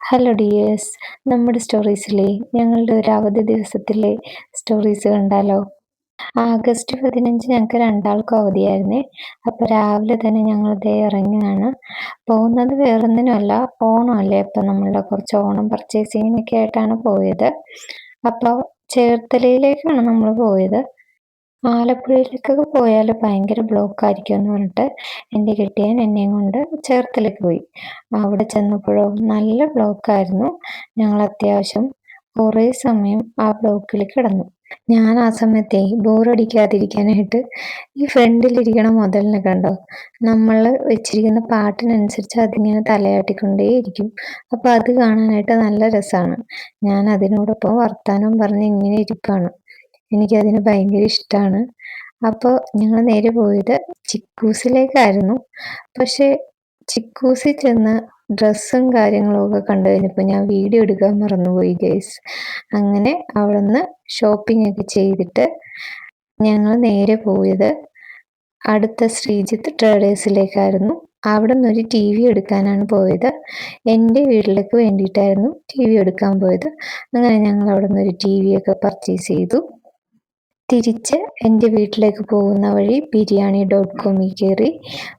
Hello dears, നമ്മുടെ സ്റ്റോറീസിലെ ഞങ്ങളുടെ ഒരു അവധി ദിവസത്തിലെ സ്റ്റോറീസ് കണ്ടാലോ? ആഗസ്റ്റ് 15 ഞങ്ങൾക്ക് രണ്ടാൾക്കും അവധിയായിരുന്നേ. അപ്പോൾ രാവിലെ തന്നെ ഞങ്ങൾ ദേ ഇറങ്ങിയാണ്. പോകുന്നത് വേറൊന്നിനുമല്ല, ഓണമല്ലേ. അപ്പം നമ്മളുടെ കുറച്ച് ഓണം പർച്ചേസിങ്ങിനൊക്കെ ആയിട്ടാണ് പോയത്. അപ്പോൾ ചേർത്തലയിലേക്കാണ് നമ്മൾ പോയത്. ആലപ്പുഴയിലേക്കൊക്കെ പോയാൽ ഭയങ്കര ബ്ലോക്കായിരിക്കും എന്ന് പറഞ്ഞിട്ട് എൻ്റെ കെട്ടിയവൻ എന്നെയും കൊണ്ട് ചേർത്തലയ്ക്ക് പോയി. അവിടെ ചെന്നപ്പോഴോ നല്ല ബ്ലോക്കായിരുന്നു. ഞങ്ങൾ അത്യാവശ്യം കുറേ സമയം ആ ബ്ലോക്കിൽ കിടന്നു. ഞാൻ ആ സമയത്തെ ബോറടിക്കാതിരിക്കാനായിട്ട് ഈ ഫ്രണ്ടിലിരിക്കണ മുതലിനെ കണ്ടോ, നമ്മൾ വെച്ചിരിക്കുന്ന പാട്ടിനനുസരിച്ച് അതിങ്ങനെ തലയാട്ടിക്കൊണ്ടേയിരിക്കും. അപ്പോൾ അത് കാണാനായിട്ട് നല്ല രസമാണ്. ഞാൻ അതിനോടൊപ്പം വർത്താനം പറഞ്ഞ് ഇങ്ങനെ ഇരിപ്പാണ്. എനിക്കതിന് ഭയങ്കര ഇഷ്ടമാണ്. അപ്പോൾ ഞങ്ങൾ നേരെ പോയത് ചിക്കൂസിലേക്കായിരുന്നു. പക്ഷേ ചിക്കൂസിൽ ചെന്ന് ഡ്രസ്സും കാര്യങ്ങളും ഒക്കെ കണ്ടു കഴിഞ്ഞപ്പോൾ ഞാൻ വീഡിയോ എടുക്കാൻ മറന്നുപോയി ഗൈസ്. അങ്ങനെ അവിടുന്ന് ഷോപ്പിംഗ് ഒക്കെ ചെയ്തിട്ട് ഞങ്ങൾ നേരെ പോയത് അടുത്ത ശ്രീജിത്ത് ട്രേഡേഴ്സിലേക്കായിരുന്നു. അവിടെ നിന്നൊരു ടി വി എടുക്കാനാണ് പോയത്. എൻ്റെ വീട്ടിലേക്ക് വേണ്ടിയിട്ടായിരുന്നു ടി വി എടുക്കാൻ പോയത്. അങ്ങനെ ഞങ്ങൾ അവിടെ നിന്നൊരു ടി വി ഒക്കെ പർച്ചേസ് ചെയ്തു. തിരിച്ച് എൻ്റെ വീട്ടിലേക്ക് പോകുന്ന വഴി ബിരിയാണി.comൽ കയറി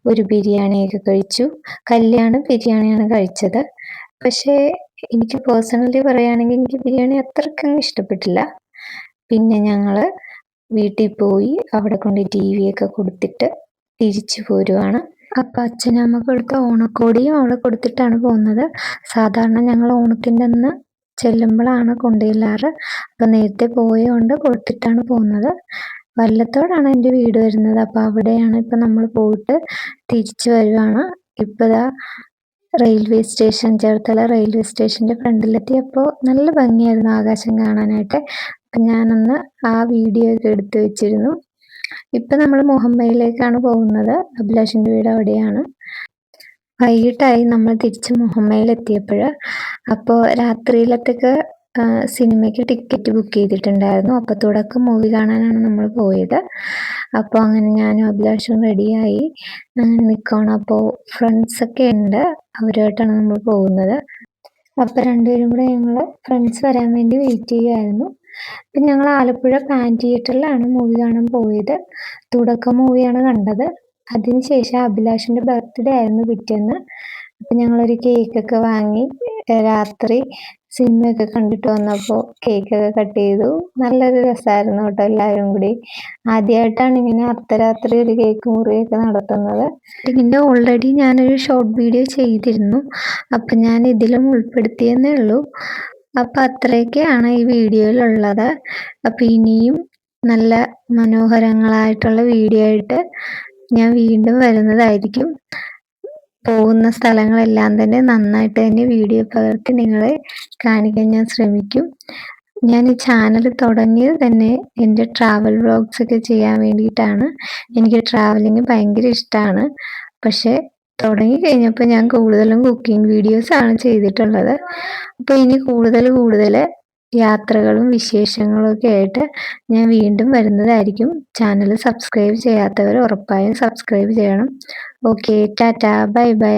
ഒരു ബിരിയാണിയൊക്കെ കഴിച്ചു. കല്യാണം ബിരിയാണിയാണ് കഴിച്ചത്. പക്ഷേ എനിക്ക് പേഴ്സണലി പറയുകയാണെങ്കിൽ എനിക്ക് ബിരിയാണി അത്രയ്ക്കങ്ങ് ഇഷ്ടപ്പെട്ടില്ല. പിന്നെ ഞങ്ങൾ വീട്ടിൽ പോയി അവിടെ കൊണ്ട് ടി വി ഒക്കെ കൊടുത്തിട്ട് തിരിച്ചു പോരുവാണ്. അപ്പം അച്ഛനമ്മ കൊടുത്ത ഓണക്കോടിയും അവിടെ കൊടുത്തിട്ടാണ് പോകുന്നത്. സാധാരണ ഞങ്ങൾ ഓണത്തിൻ്റെ അന്ന് ചെല്ലുമ്പോഴാണ് കൊണ്ടുചെല്ലാറ്. അപ്പം നേരത്തെ പോയതുകൊണ്ട് കൊടുത്തിട്ടാണ് പോകുന്നത്. വല്ലത്തോടാണ് എൻ്റെ വീട് വരുന്നത്. അപ്പം അവിടെയാണ് ഇപ്പം നമ്മൾ പോയിട്ട് തിരിച്ചു വരുവാണ്. ഇപ്പം ദാ റെയിൽവേ സ്റ്റേഷൻ, ചേർത്തല റെയിൽവേ സ്റ്റേഷൻ്റെ ഫ്രണ്ടിലെത്തിയപ്പോൾ നല്ല ഭംഗിയായിരുന്നു ആകാശം കാണാനായിട്ട്. അപ്പം ഞാനൊന്ന് ആ വീഡിയോ ഒക്കെ എടുത്തു വെച്ചിരുന്നു. ഇപ്പം നമ്മൾ മുഹമ്മയിലേക്കാണ് പോകുന്നത്. അഭിലാഷിൻ്റെ വീട് അവിടെയാണ്. വൈകിട്ടായി നമ്മൾ തിരിച്ച് മുഹമ്മയിലെത്തിയപ്പോൾ. അപ്പോൾ രാത്രിയിലത്തേക്ക് സിനിമയ്ക്ക് ടിക്കറ്റ് ബുക്ക് ചെയ്തിട്ടുണ്ടായിരുന്നു. അപ്പോൾ തുടക്കം മൂവി കാണാനാണ് നമ്മൾ പോയത്. അപ്പോൾ അങ്ങനെ ഞാനും അഭിലാഷും റെഡിയായി അങ്ങനെ നിൽക്കുകയാണ്. അപ്പോൾ ഫ്രണ്ട്സൊക്കെ ഉണ്ട്, അവരുമായിട്ടാണ് നമ്മൾ പോകുന്നത്. അപ്പോൾ രണ്ടുപേരും കൂടെ ഞങ്ങൾ ഫ്രണ്ട്സ് വരാൻ വേണ്ടി വെയിറ്റ് ചെയ്യുമായിരുന്നു. അപ്പം ഞങ്ങൾ ആലപ്പുഴ പാൻ തിയേറ്ററിലാണ് മൂവി കാണാൻ പോയത്. തുടക്കം മൂവിയാണ് കണ്ടത്. അതിനുശേഷം അഭിലാഷിൻ്റെ ബർത്ത്ഡേ ആയിരുന്നു പിറ്റേന്ന്. അപ്പം ഞങ്ങളൊരു കേക്കൊക്കെ വാങ്ങി രാത്രി സിനിമയൊക്കെ കണ്ടിട്ട് വന്നപ്പോൾ കേക്കൊക്കെ കട്ട് ചെയ്തു. നല്ലൊരു രസമായിരുന്നു കേട്ടോ. എല്ലാവരും കൂടി ആദ്യമായിട്ടാണ് ഇങ്ങനെ അർദ്ധരാത്രി ഒരു കേക്ക് മുറിയൊക്കെ നടത്തുന്നത്. ഇതിൻ്റെ ഓൾറെഡി ഞാനൊരു ഷോർട്ട് വീഡിയോ ചെയ്തിരുന്നു. അപ്പം ഞാൻ ഇതിലും ഉൾപ്പെടുത്തിയെന്നേ ഉള്ളൂ. അപ്പം അത്രയൊക്കെയാണ് ഈ വീഡിയോയിലുള്ളത്. അപ്പം ഇനിയും നല്ല മനോഹരങ്ങളായിട്ടുള്ള വീഡിയോ ആയിട്ട് ഞാൻ വീണ്ടും വരുന്നതായിരിക്കും. പോകുന്ന സ്ഥലങ്ങളെല്ലാം തന്നെ നന്നായിട്ട് തന്നെ വീഡിയോ പകർത്തി നിങ്ങളെ കാണിക്കാൻ ഞാൻ ശ്രമിക്കും. ഞാൻ ഈ ചാനൽ തുടങ്ങിയത് തന്നെ എൻ്റെ ട്രാവൽ വ്ളോഗ്സ് ഒക്കെ ചെയ്യാൻ വേണ്ടിയിട്ടാണ്. എനിക്ക് ട്രാവലിങ് ഭയങ്കര ഇഷ്ടമാണ്. പക്ഷേ തുടങ്ങി കഴിഞ്ഞപ്പോൾ ഞാൻ കൂടുതലും കുക്കിംഗ് വീഡിയോസാണ് ചെയ്തിട്ടുള്ളത്. അപ്പോൾ ഇനി കൂടുതൽ യാത്രകളും വിശേഷങ്ങളും ഒക്കെ ആയിട്ട് ഞാൻ വീണ്ടും വരുന്നതായിരിക്കും. ചാനൽ സബ്സ്ക്രൈബ് ചെയ്യാത്തവർ ഉറപ്പായും സബ്സ്ക്രൈബ് ചെയ്യണം. Okay, Tata, bye bye.